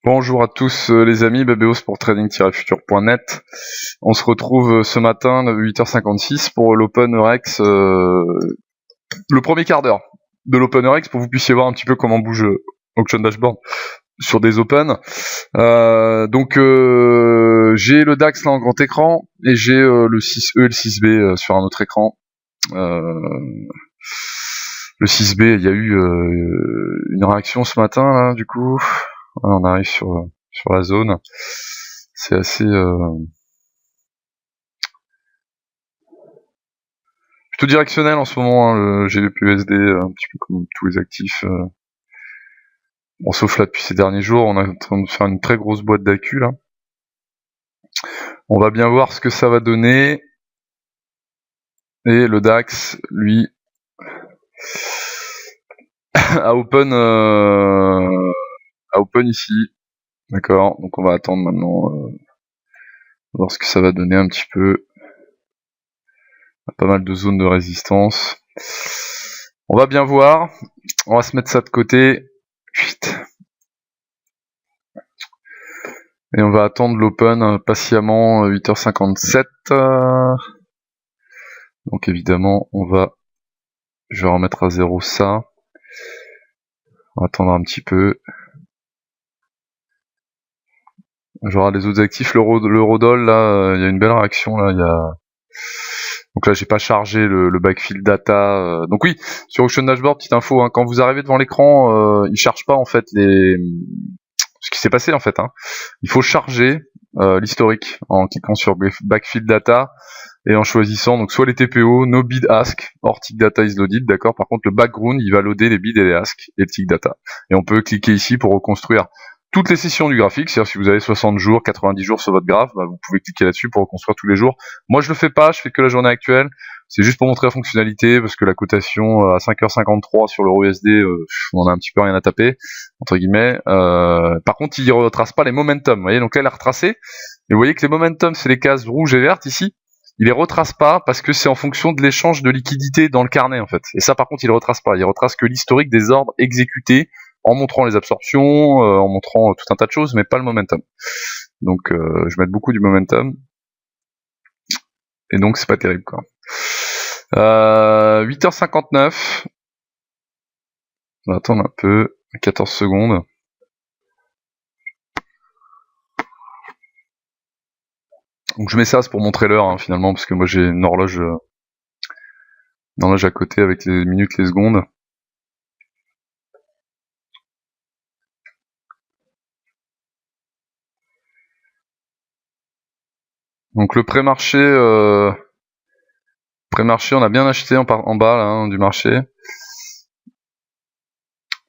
Bonjour à tous les amis, Babéos pour trading-future.net. On se retrouve ce matin à 8h56 pour l'Open Eurex, le premier quart d'heure de l'Open Eurex pour que vous puissiez voir un petit peu comment bouge Auction Dashboard sur des Open. Donc j'ai le DAX là en grand écran et j'ai le 6E et le 6B sur un autre écran. Le 6B, il y a eu une réaction ce matin là, du coup. On arrive sur la zone. C'est assez plutôt directionnel en ce moment, hein, le GBP-USD, un petit peu comme tous les actifs. Bon, sauf là depuis ces derniers jours, on est en train de faire une très grosse boîte d'accu là. On va bien voir ce que ça va donner. Et le DAX, lui, à open ici. D'accord, donc on va attendre maintenant voir ce que ça va donner un petit peu. Pas mal de zones de résistance. On va bien voir. On va se mettre ça de côté. Et on va attendre l'open patiemment 8h57. Donc évidemment, je vais remettre à zéro ça. On va attendre un petit peu. J'aurai les autres actifs, l'eurodoll là, il y a une belle réaction là, donc là j'ai pas chargé le backfill data. Donc oui, sur Auction Dashboard, petite info, hein, quand vous arrivez devant l'écran, il charge pas en fait ce qui s'est passé en fait. Hein. Il faut charger l'historique en cliquant sur backfill data et en choisissant donc soit les TPO, no bid ask, or tick data is loaded, d'accord. Par contre le background il va loader les bids et les ask et le tick data. Et on peut cliquer ici pour reconstruire toutes les sessions du graphique, c'est-à-dire si vous avez 60 jours, 90 jours sur votre graphe, bah, vous pouvez cliquer là-dessus pour reconstruire tous les jours. Moi je le fais pas, je fais que la journée actuelle, c'est juste pour montrer la fonctionnalité, parce que la cotation à 5h53 sur l'euro USD, on en a un petit peu rien à taper, entre guillemets. Par contre il retrace pas les momentum, vous voyez, donc là il a retracé, et vous voyez que les momentum c'est les cases rouges et vertes ici, il les retrace pas parce que c'est en fonction de l'échange de liquidité dans le carnet en fait. Et ça par contre il retrace pas, il retrace que l'historique des ordres exécutés en montrant les absorptions, en montrant tout un tas de choses, mais pas le momentum. Donc je vais mettre beaucoup du momentum. Et donc c'est pas terrible quoi. 8h59. On va attendre un peu, 14 secondes. Donc je mets ça, c'est pour montrer l'heure hein, finalement, parce que moi j'ai une horloge à côté avec les minutes, les secondes. Donc le pré-marché, on a bien acheté en bas là, hein, du marché.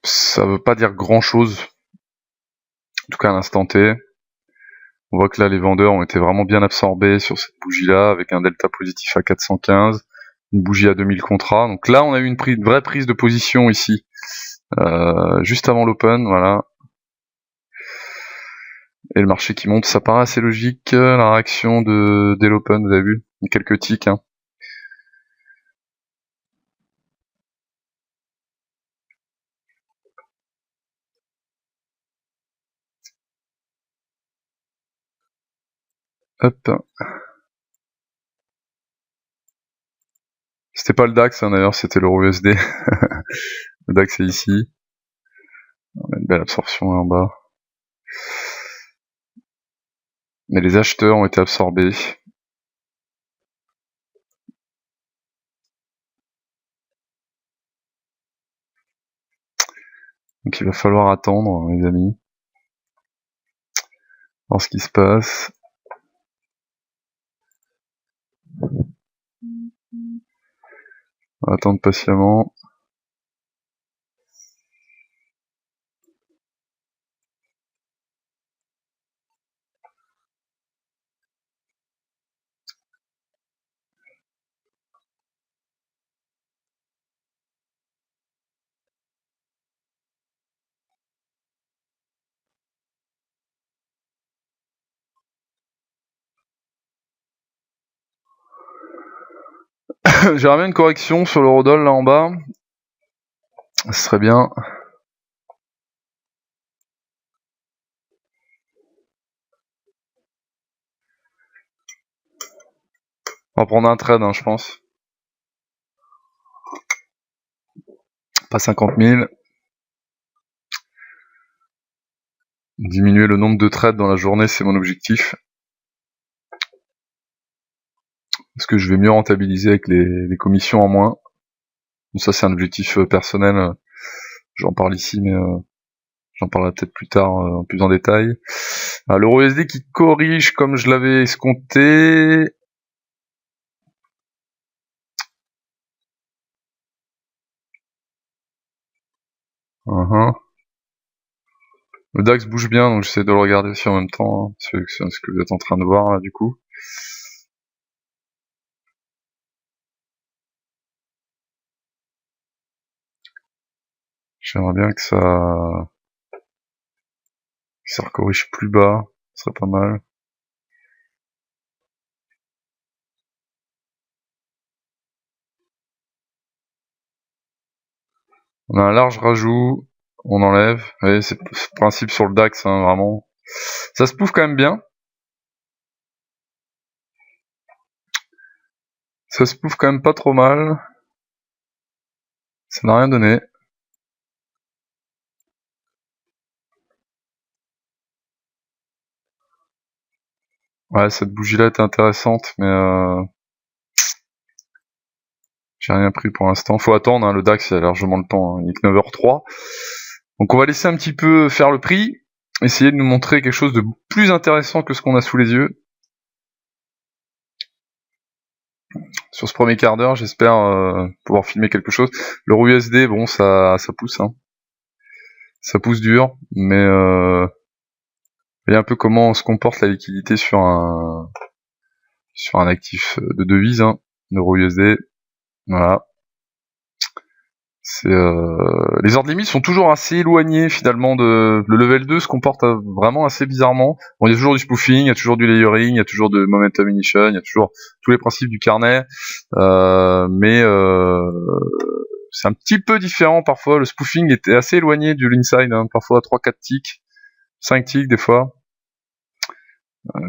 Ça veut pas dire grand chose, en tout cas à l'instant T. On voit que là les vendeurs ont été vraiment bien absorbés sur cette bougie là, avec un delta positif à 415, une bougie à 2000 contrats. Donc là on a eu une vraie prise de position ici, juste avant l'open, voilà. Et le marché qui monte, ça paraît assez logique, la réaction dès l'open, vous avez vu, quelques ticks. Hein. Hop. C'était pas le DAX hein, d'ailleurs, c'était l'euro USD. Le DAX est ici. On a une belle absorption là en bas. Mais les acheteurs ont été absorbés. Donc il va falloir attendre, les amis. Voir ce qui se passe. On va attendre patiemment. J'aimerais bien une correction sur l'eurodoll là en bas. Ce serait bien. On va prendre un trade, hein, je pense. Pas 50 000. Diminuer le nombre de trades dans la journée, c'est mon objectif. Parce que je vais mieux rentabiliser avec les commissions en moins. Donc ça, c'est un objectif personnel. J'en parle ici, mais j'en parlerai peut-être plus tard plus en détail. L'euro USD qui corrige comme je l'avais escompté. Le DAX bouge bien, donc j'essaie de le regarder aussi en même temps. Hein. C'est ce que vous êtes en train de voir là, du coup. J'aimerais bien que ça recorrige plus bas, ce serait pas mal. On a un large rajout, on enlève. Ouais, c'est le principe sur le DAX, hein, vraiment. Ça se pouffe quand même bien. Ça se pouffe quand même pas trop mal. Ça n'a rien donné. Ouais, cette bougie-là était intéressante, mais j'ai rien pris pour l'instant. Faut attendre, hein, le DAX, il y a largement le temps. Hein. Il est que 9h03. Donc on va laisser un petit peu faire le prix. Essayer de nous montrer quelque chose de plus intéressant que ce qu'on a sous les yeux. Sur ce premier quart d'heure, j'espère pouvoir filmer quelque chose. L'euro USD, bon, ça pousse, hein. Ça pousse dur, mais voyez un peu comment se comporte la liquidité sur un actif de devise, hein, l'euro USD. Voilà. C'est les ordres limites sont toujours assez éloignés finalement de le level 2 se comporte vraiment assez bizarrement. Bon, il y a toujours du spoofing, il y a toujours du layering, il y a toujours de momentum ignition, il y a toujours tous les principes du carnet, mais c'est un petit peu différent parfois. Le spoofing était assez éloigné du l'inside, hein, parfois à 3-4 ticks, 5 ticks des fois.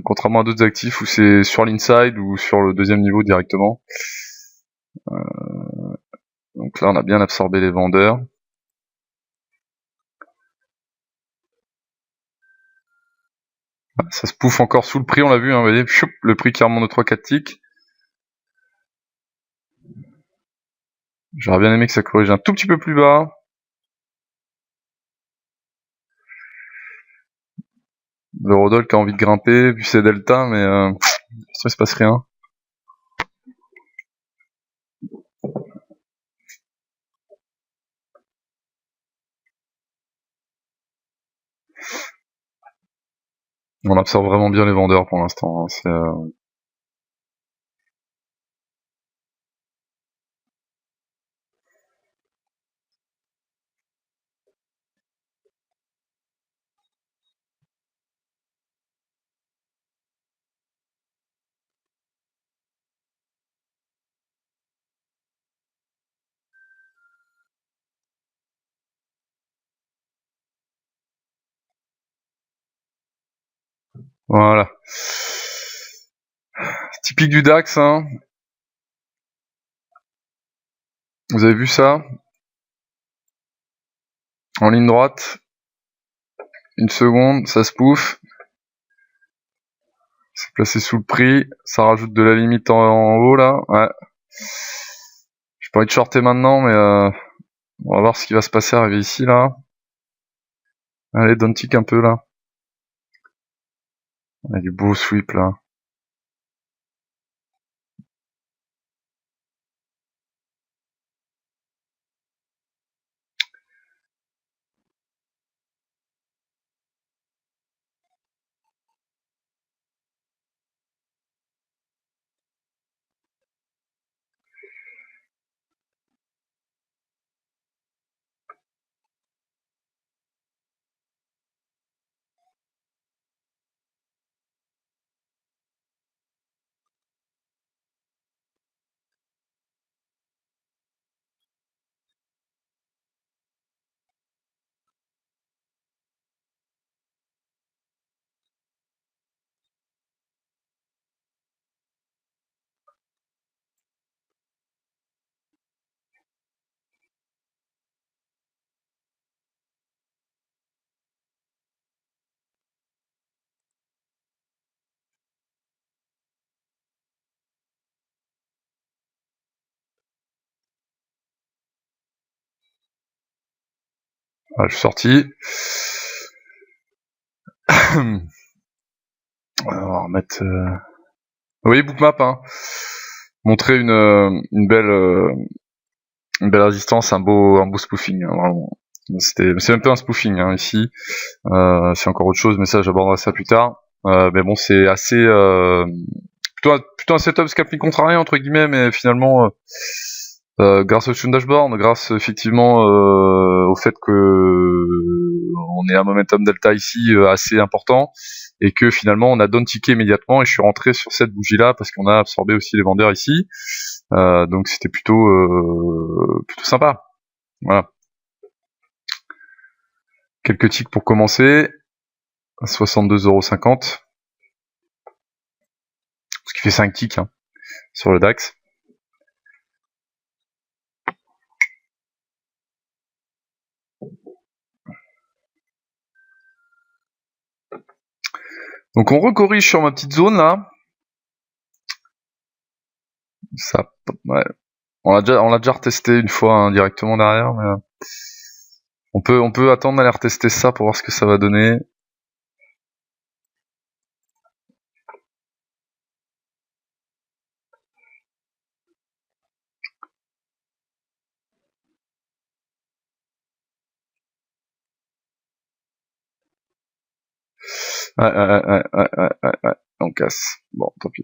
Contrairement à d'autres actifs où c'est sur l'inside ou sur le deuxième niveau directement. Donc là, on a bien absorbé les vendeurs. Ça se pouffe encore sous le prix, on l'a vu, hein, vous voyez, le prix qui remonte de 3-4 ticks. J'aurais bien aimé que ça corrige un tout petit peu plus bas. L'eurodoll qui a envie de grimper, puis c'est delta, mais ça se passe rien. On absorbe vraiment bien les vendeurs pour l'instant. Hein, voilà. Typique du DAX, hein. Vous avez vu ça? En ligne droite. Une seconde, ça se pouffe. C'est placé sous le prix. Ça rajoute de la limite en haut, là. Ouais. J'ai pas envie de shorter maintenant, mais on va voir ce qui va se passer arriver ici, là. Allez, donne tick un peu, là. Il y a du beau sweep, là. Voilà, je suis sorti. On va remettre... Oui, bookmap, hein. Montrer une belle résistance, un beau spoofing, hein, vraiment. C'est même pas un spoofing, hein, ici. C'est encore autre chose, mais ça, j'aborderai ça plus tard. Mais bon, c'est assez... plutôt un setup scalping contrarié, entre guillemets, mais finalement... grâce au Tune Dashboard, grâce effectivement au fait que on ait un momentum delta ici assez important et que finalement on a down tické immédiatement et je suis rentré sur cette bougie là parce qu'on a absorbé aussi les vendeurs ici, donc c'était plutôt sympa. Voilà. Quelques ticks pour commencer. 62,50 €. Ce qui fait 5 ticks hein, sur le DAX. Donc on recorrige sur ma petite zone là. Ça, ouais. On l'a déjà retesté une fois hein, directement derrière, mais on peut attendre d'aller retester ça pour voir ce que ça va donner. Ouais. On casse. Bon, tant pis.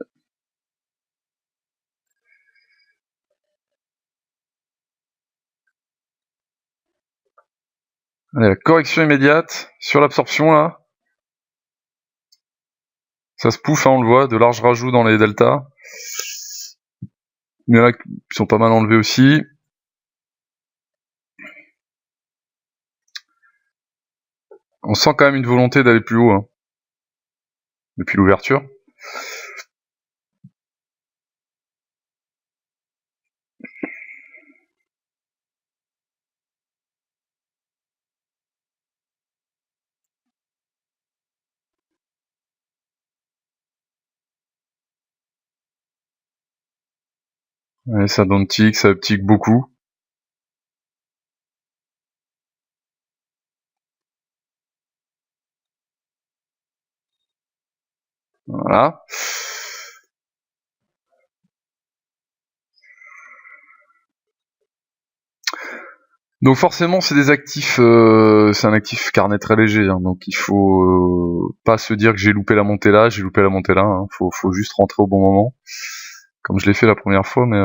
Allez, la correction immédiate sur l'absorption là. Ça se pouffe, hein, on le voit, de larges rajouts dans les deltas. Il y en a qui sont pas mal enlevés aussi. On sent quand même une volonté d'aller plus haut hein, depuis l'ouverture. Allez, ça donne tic, ça tic beaucoup. Voilà. Donc forcément c'est des actifs, c'est un actif carnet très léger, hein, donc il faut pas se dire que j'ai loupé la montée là, hein, faut juste rentrer au bon moment, comme je l'ai fait la première fois, mais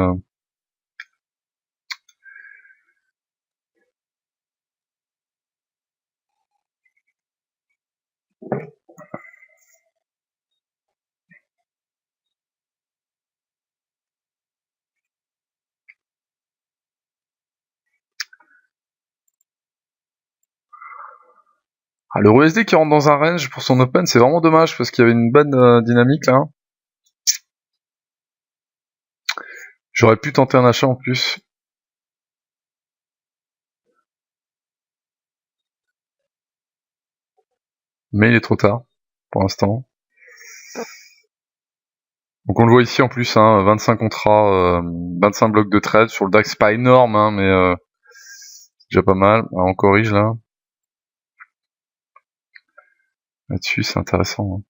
l'euro USD qui rentre dans un range pour son open, c'est vraiment dommage parce qu'il y avait une bonne dynamique là. J'aurais pu tenter un achat en plus. Mais il est trop tard, pour l'instant. Donc on le voit ici en plus, hein, 25 contrats, 25 blocs de trade sur le DAX, c'est pas énorme, hein, mais c'est déjà pas mal. Alors, on corrige là. Là-dessus, c'est intéressant. Hein.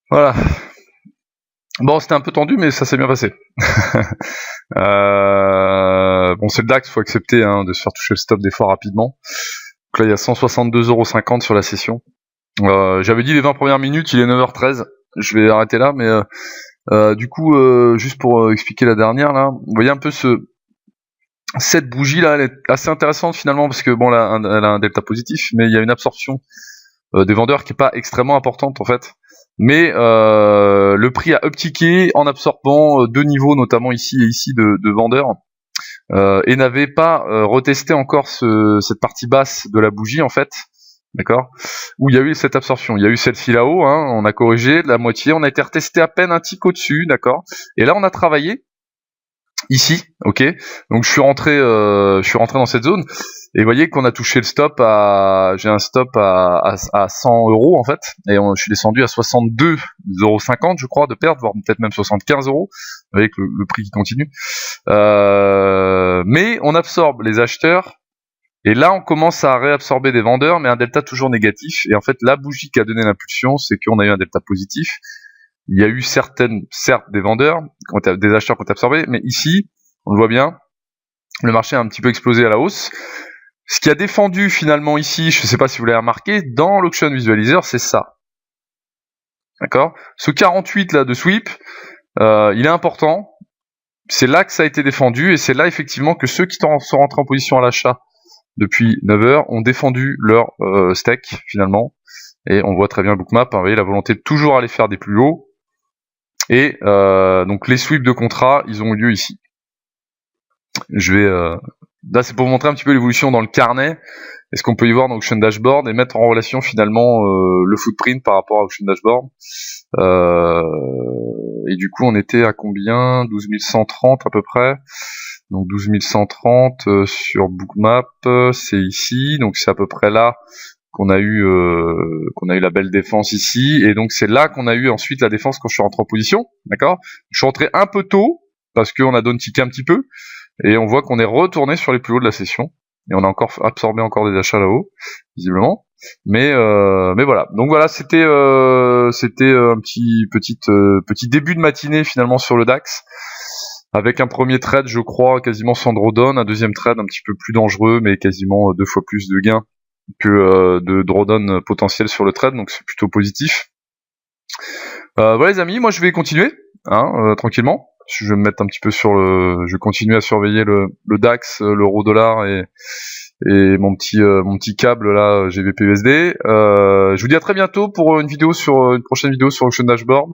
Voilà. Bon, c'était un peu tendu, mais ça s'est bien passé. Bon, c'est le DAX, faut accepter de se faire toucher le stop des fois rapidement. Donc là, il y a 162,50 € sur la session. J'avais dit les 20 premières minutes, il est 9h13. Je vais arrêter là, mais du coup, juste pour expliquer la dernière, là, vous voyez un peu cette bougie là, elle est assez intéressante finalement parce que bon, elle a un delta positif, mais il y a une absorption des vendeurs qui est pas extrêmement importante en fait. Mais le prix a uptické en absorbant deux niveaux, notamment ici et ici de vendeurs, et n'avait pas retesté encore cette partie basse de la bougie en fait. D'accord, où il y a eu cette absorption, il y a eu celle-ci là-haut, on a corrigé de la moitié, on a été retesté à peine un tic au-dessus, d'accord, et là on a travaillé ici, ok, donc je suis rentré dans cette zone, et vous voyez qu'on a touché le stop j'ai un stop à 100 € en fait, et je suis descendu à 62,50 € je crois de perte, voire peut-être même 75 €, avec le prix qui continue, mais on absorbe les acheteurs. Et là, on commence à réabsorber des vendeurs, mais un delta toujours négatif. Et en fait, la bougie qui a donné l'impulsion, c'est qu'on a eu un delta positif. Il y a eu certes des vendeurs, des acheteurs qui ont absorbé, mais ici, on le voit bien, le marché a un petit peu explosé à la hausse. Ce qui a défendu finalement ici, je ne sais pas si vous l'avez remarqué, dans l'auction visualizer, c'est ça. D'accord ? Ce 48 là de sweep, il est important. C'est là que ça a été défendu, et c'est là effectivement que ceux qui sont rentrés en position à l'achat depuis 9h ont défendu leur stake finalement, et on voit très bien le bookmap, vous voyez la volonté de toujours aller faire des plus hauts, et donc les sweeps de contrat ils ont eu lieu ici. Là c'est pour vous montrer un petit peu l'évolution dans le carnet, et ce qu'on peut y voir dans Auction Dashboard, et mettre en relation finalement le footprint par rapport à Auction Dashboard. Et du coup on était à combien, 12 130 à peu près. Donc 12 130 sur Bookmap, c'est ici, donc c'est à peu près là qu'on a eu la belle défense ici, et donc c'est là qu'on a eu ensuite la défense quand je suis rentré en position, d'accord. Je suis rentré un peu tôt parce qu'on a down tické un petit peu, et on voit qu'on est retourné sur les plus hauts de la session, et on a encore absorbé encore des achats là-haut, visiblement. Mais voilà. Donc voilà, c'était un petit début de matinée finalement sur le DAX, avec un premier trade, je crois, quasiment sans drawdown, un deuxième trade un petit peu plus dangereux, mais quasiment 2 fois plus de gains que de drawdown potentiel sur le trade, donc c'est plutôt positif. Voilà les amis, moi je vais continuer, tranquillement. Je vais me mettre un petit peu je vais continuer à surveiller le DAX, l'euro-dollar et mon petit câble là, GBP-USD. Je vous dis à très bientôt pour une prochaine vidéo sur Auction Dashboard.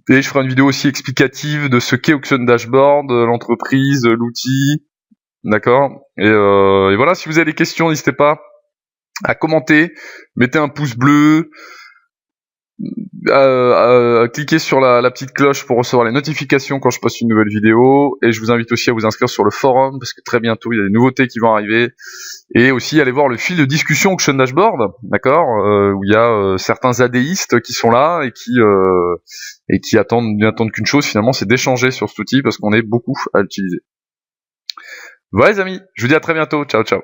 Et je ferai une vidéo aussi explicative de ce qu'est Auction Dashboard, l'entreprise, l'outil, d'accord. Et voilà, si vous avez des questions, n'hésitez pas à commenter, mettez un pouce bleu, cliquez sur la petite cloche pour recevoir les notifications quand je poste une nouvelle vidéo, et je vous invite aussi à vous inscrire sur le forum, parce que très bientôt il y a des nouveautés qui vont arriver, et aussi aller voir le fil de discussion Auction Dashboard, d'accord, où il y a certains ADistes qui sont là et qui n'attendent qu'une chose finalement, c'est d'échanger sur cet outil, parce qu'on est beaucoup à l'utiliser. Voilà les amis, je vous dis à très bientôt, ciao ciao.